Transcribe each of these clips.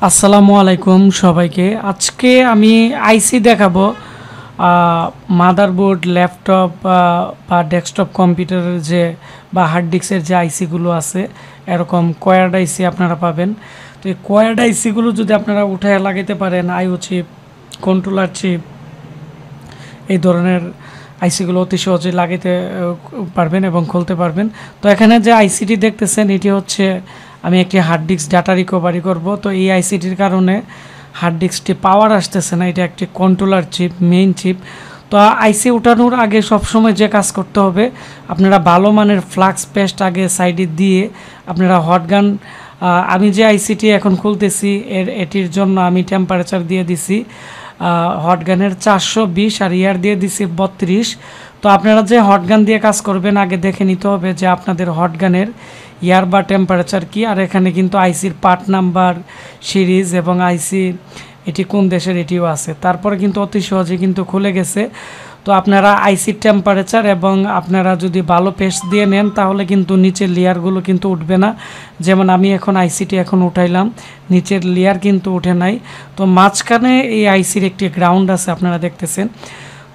আসসালামু আলাইকুম সবাইকে। আজকে আমি আইসি দেখাবো। মাদারবোর্ড, ল্যাপটপ বা ডেস্কটপ কম্পিউটারের যে বা হার্ড ডিস্কের যে আইসিগুলো আছে, এরকম কোয়াড আইসি আপনারা পাবেন। তো এই কোয়াড আইসিগুলো যদি আপনারা উঠায় লাগাইতে পারেন, আইও চিপ, কন্ট্রোলার চিপ, এই ধরনের আইসিগুলো অতি সহজে লাগাইতে পারবেন এবং খুলতে পারবেন। তো এখানে যে আইসিটি দেখতেছেন, এটি হচ্ছে আমি একটি হার্ড ডিস্ক ডাটা রিকভারি করব। তো এই আইসিটির কারণে হার্ড ডিস্কটি পাওয়ার আসতেছে না। এটা একটি কন্ট্রোলার চিপ, মেইন চিপ। তো আইসি উঠানোর আগে সবসময় যে কাজ করতে হবে, আপনারা ভালো মানের ফ্লাক্স পেস্ট আগে সাইডে দিয়ে আপনারা হটগান, আমি যে আইসিটি এখন খুলতেছি এটির জন্য আমি টেম্পারেচার দিয়ে দিছি হটগানের 420 আর ইয়ার দিয়ে দিছি 32। তো আপনারা যে হটগান দিয়ে কাজ করবেন আগে দেখে নিতে হবে যে আপনাদের হটগানের ইয়ার বা টেম্পারেচার কি। আর এখানে কিন্তু আইসির পার্ট নাম্বার, সিরিজ এবং আইসি এটি কোন দেশের এটিও আছে। তারপরে কিন্তু অতি সহজে কিন্তু খুলে গেছে। তো আপনারা আইসির টেম্পারেচার এবং আপনারা যদি ভালো পেস্ট দিয়ে নেন তাহলে কিন্তু নিচের লেয়ারগুলো কিন্তু উঠবে না। যেমন আমি এখন আইসিটি এখন উঠাইলাম, নিচের লেয়ার কিন্তু উঠে নাই। তো মাঝখানে এই আইসির একটি গ্রাউন্ড আছে, আপনারা দেখতেছেন।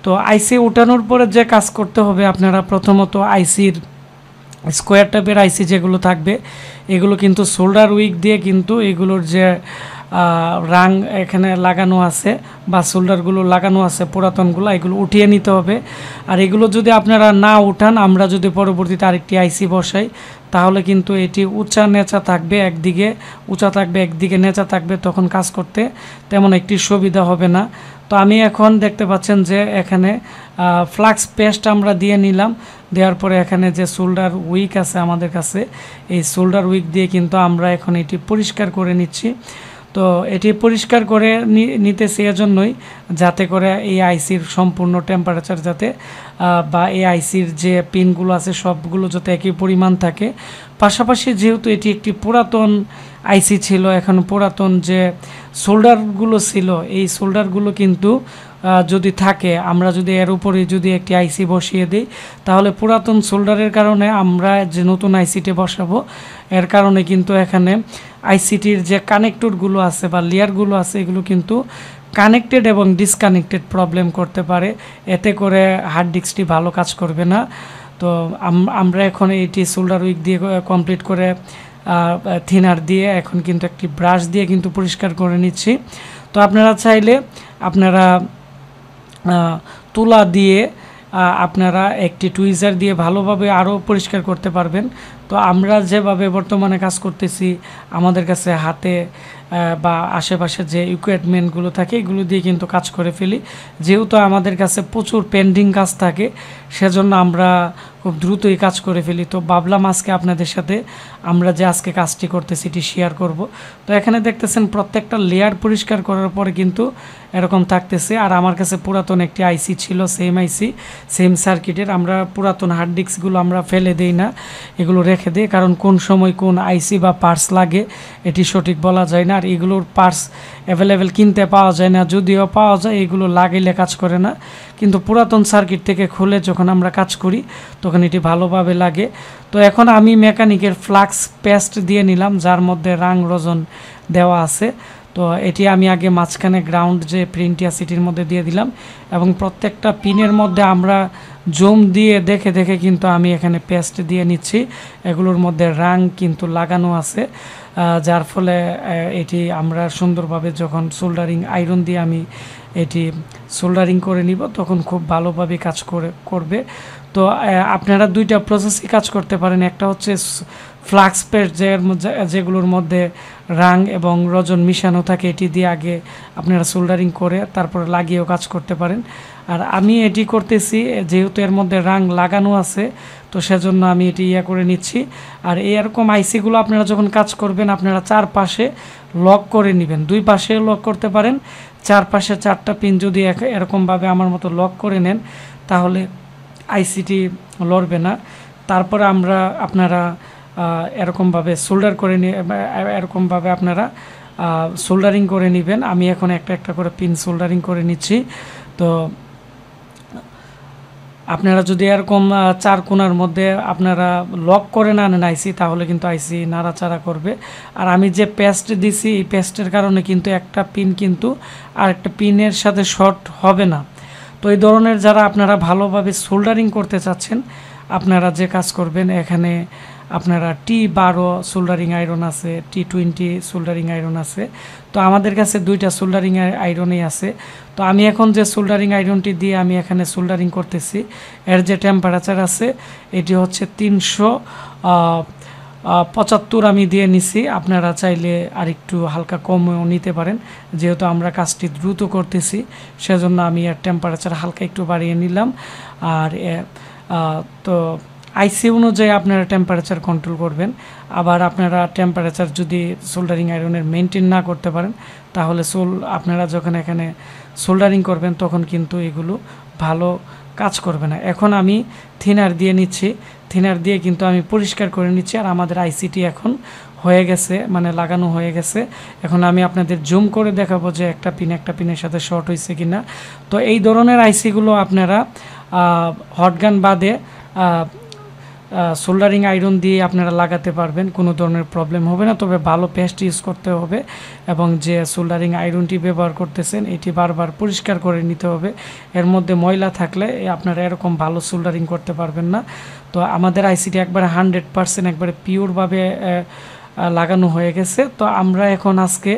তো আইসি উঠানোর পরে যে কাজ করতে হবে, আপনারা প্রথমত আইসির স্কোয়ার টাইপের আইসি যেগুলো থাকবে এগুলো কিন্তু সোল্ডার উইক দিয়ে কিন্তু এগুলোর যে রাং এখানে লাগানো আছে বা সোল্ডারগুলো লাগানো আছে পুরাতনগুলো, এগুলো উঠিয়ে নিতে হবে। আর এগুলো যদি আপনারা না উঠান, আমরা যদি পরবর্তীতে আরেকটি আইসি বসাই তাহলে কিন্তু এটি উঁচা নেচা থাকবে, একদিকে উঁচা থাকবে একদিকে নেচা থাকবে, তখন কাজ করতে তেমন একটি সুবিধা হবে না। তো আমি এখন দেখতে পাচ্ছেন যে এখানে ফ্লাক্স পেস্ট আমরা দিয়ে নিলাম। দেওয়ার পরে এখানে যে শোল্ডার উইক আছে আমাদের কাছে, এই শোল্ডার উইক দিয়ে কিন্তু আমরা এখন এটি পরিষ্কার করে নিচ্ছি। তো এটি পরিষ্কার করে নিতেছি এজন্যই যাতে করে এই আইসির সম্পূর্ণ টেম্পারেচার যাতে বা এই আইসির যে পিনগুলো আছে সবগুলো যাতে একই পরিমাণ থাকে। পাশাপাশি যেহেতু এটি একটি পুরাতন আইসি ছিল, এখন পুরাতন যে শোল্ডারগুলো ছিল এই শোল্ডারগুলো কিন্তু যদি থাকে, আমরা যদি এর উপরে যদি একটি আইসি বসিয়ে দিই তাহলে পুরাতন শোল্ডারের কারণে আমরা যে নতুন আইসিটি বসাবো এর কারণে কিন্তু এখানে আইসিটির যে কানেক্টরগুলো আছে বা লেয়ারগুলো আছে এগুলো কিন্তু কানেক্টেড এবং ডিসকানেক্টেড প্রবলেম করতে পারে, এতে করে হার্ড ডিস্কটি ভালো কাজ করবে না। তো আমরা এখন এইটি শোল্ডার উইক দিয়ে কমপ্লিট করে থিনার দিয়ে এখন কিন্তু একটি ব্রাশ দিয়ে কিন্তু পরিষ্কার করে নিচ্ছি। তো আপনারা চাইলে আপনারা তুলা দিয়ে আপনারা একটি টুইজার দিয়ে ভালোভাবে আরও পরিষ্কার করতে পারবেন। তো আমরা যেভাবে বর্তমানে কাজ করতেছি, আমাদের কাছে হাতে বা আশেপাশে যে ইকুইপমেন্টগুলো থাকে এগুলো দিয়ে কিন্তু কাজ করে ফেলি। যেহেতু আমাদের কাছে প্রচুর পেন্ডিং কাজ থাকে সেজন্য আমরা খুব দ্রুতই কাজ করে ফেলি। তো ভাবলাম আজকে আপনাদের সাথে আমরা যে আজকে কাজটি করতেছি এটি শেয়ার করব। তো এখানে দেখতেছেন প্রত্যেকটা লেয়ার পরিষ্কার করার পরে কিন্তু এরকম থাকতেছে। আর আমার কাছে পুরাতন একটি আইসি ছিল, সেম আইসি সেম সার্কিটের। আমরা পুরাতন হার্ড ডিস্কগুলো আমরা ফেলে দেই না, এগুলো রেখে দিই, কারণ কোন সময় কোন আইসি বা পার্টস লাগে এটি সঠিক বলা যায় না। আর এগুলোর পার্টস অ্যাভেলেবেল কিনতে পাওয়া যায় না, যদিও পাওয়া যায় এগুলো লাগাইলে কাজ করে না। কিন্তু পুরাতন সার্কিট থেকে খুলে যখন আমরা কাজ করি তখন এটি ভালোভাবে লাগে। তো এখন আমি মেকানিকের ফ্লাক্স পেস্ট দিয়ে নিলাম যার মধ্যে রাং রজন দেওয়া আছে। তো এটি আমি আগে মাঝখানে গ্রাউন্ড যে প্রিন্টিয়া সিটির মধ্যে দিয়ে দিলাম এবং প্রত্যেকটা পিনের মধ্যে আমরা জুম দিয়ে দেখে দেখে কিন্তু আমি এখানে পেস্ট দিয়ে নিচ্ছি। এগুলোর মধ্যে রাং কিন্তু লাগানো আছে, যার ফলে এটি আমরা সুন্দরভাবে যখন সোল্ডারিং আয়রন দিয়ে আমি এটি সোল্ডারিং করে নিব তখন খুব ভালোভাবে কাজ করবে। তো আপনারা দুইটা প্রসেসই কাজ করতে পারেন। একটা হচ্ছে ফ্লাক্স পেস্ট যেগুলোর মধ্যে রাং এবং রজন মিশানো থাকে, এটি দিয়ে আগে আপনারা সোল্ডারিং করে তারপরে লাগিয়েও কাজ করতে পারেন। আর আমি এটি করতেছি যেহেতু এর মধ্যে রাং লাগানো আছে, তো সেজন্য আমি এটি করে নিচ্ছি। আর এরকম আইসিগুলো আপনারা যখন কাজ করবেন আপনারা চারপাশে লক করে নেবেন, দুই পাশে লক করতে পারেন। চারপাশে চারটা পিন যদি এরকমভাবে আমার মতো লক করে নেন তাহলে আইসিটি লড়বে না। তারপরে আপনারা এরকমভাবে সোল্ডার করে এরকমভাবে আপনারা সোল্ডারিং করে নেবেন। আমি এখন একটা একটা করে পিন সোল্ডারিং করে নিচ্ছি। তো আপনারা যদি এরকম 4 কোণার মধ্যে আপনারা লক করে না আনেন আইসি, তাহলে কিন্তু আইসি নাড়াচাড়া করবে। আর আমি যে পেস্ট দিছি, এই পেস্টের কারণে কিন্তু একটা পিন কিন্তু আরেকটা পিনের সাথে শর্ট হবে না। তো এই ধরনের যারা আপনারা ভালোভাবে সোল্ডারিং করতে চাচ্ছেন, আপনারা যে কাজ করবেন, এখানে আপনারা T12 সোল্ডারিং আয়রন আছে, T20 সোল্ডারিং আয়রন আছে। তো আমাদের কাছে 2টা সোল্ডারিং আয়রনই আছে। তো আমি এখন যে সোল্ডারিং আয়রনটি দিয়ে আমি এখানে সোল্ডারিং করতেছি, এর যে টেম্পারেচার আছে এটি হচ্ছে 375 আমি দিয়ে নিছি। আপনারা চাইলে আরেকটু হালকা কমও নিতে পারেন, যেহেতু আমরা কাজটি দ্রুত করতেছি সেজন্য আমি এর টেম্পারেচার হালকা একটু বাড়িয়ে নিলাম। আর তো আইসি অনুযায়ী আপনারা টেম্পারেচার কন্ট্রোল করবেন। আবার আপনারা টেম্পারেচার যদি সোল্ডারিং আয়রনের মেনটেন না করতে পারেন, তাহলে আপনারা যখন এখানে সোল্ডারিং করবেন তখন কিন্তু এগুলো ভালো কাজ করবে না। এখন আমি থিনার দিয়ে নিচ্ছি, থিনার দিয়ে কিন্তু আমি পরিষ্কার করে নিচ্ছি। আর আমাদের আইসিটি এখন হয়ে গেছে, মানে লাগানো হয়ে গেছে। এখন আমি আপনাদের জুম করে দেখাবো যে একটা পিনের সাথে শর্ট হয়েছে কিনা। তো এই ধরনের আইসিগুলো আপনারা হটগান বাদে সোল্ডারিং আয়রন দিয়ে আপনারা লাগাতে পারবেন, কোনো ধরনের প্রবলেম হবে না। তবে ভালো পেস্ট ইউজ করতে হবে এবং যে সোল্ডারিং আয়রনটি ব্যবহার করতেছেন এটি বারবার পরিষ্কার করে নিতে হবে। এর মধ্যে ময়লা থাকলে আপনারা এরকম ভালো সোল্ডারিং করতে পারবেন না। তো আমাদের আইসিটি একবারে 100% একবারে পিওরভাবে লাগানো হয়ে গেছে। তো আমরা এখন আজকে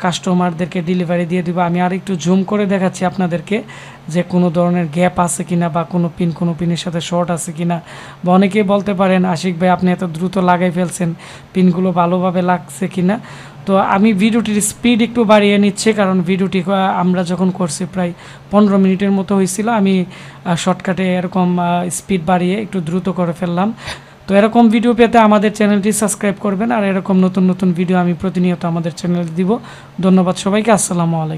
কাস্টমারদেরকে ডেলিভারি দিয়ে দিব। আমি আর একটু জুম করে দেখাচ্ছি আপনাদেরকে যে কোনো ধরনের গ্যাপ আছে কিনা বা কোনো পিনের সাথে শর্ট আছে কিনা। বা অনেকেই বলতে পারেন, আশিক ভাই আপনি এত দ্রুত লাগাই ফেলছেন, পিনগুলো ভালোভাবে লাগছে কিনা। তো আমি ভিডিওটির স্পিড একটু বাড়িয়ে নিচ্ছি, কারণ ভিডিওটি আমরা যখন করছি প্রায় 15 মিনিটের মতো হয়েছিল। আমি শর্টকাটে এরকম স্পিড বাড়িয়ে একটু দ্রুত করে ফেললাম। তো এরকম ভিডিও পেতে আমাদের চ্যানেলটি সাবস্ক্রাইব করবেন। আর এরকম নতুন নতুন ভিডিও আমি প্রতিনিয়ত আমাদের চ্যানেলে দিব। ধন্যবাদ সবাইকে। আসসালামু আলাইকুম।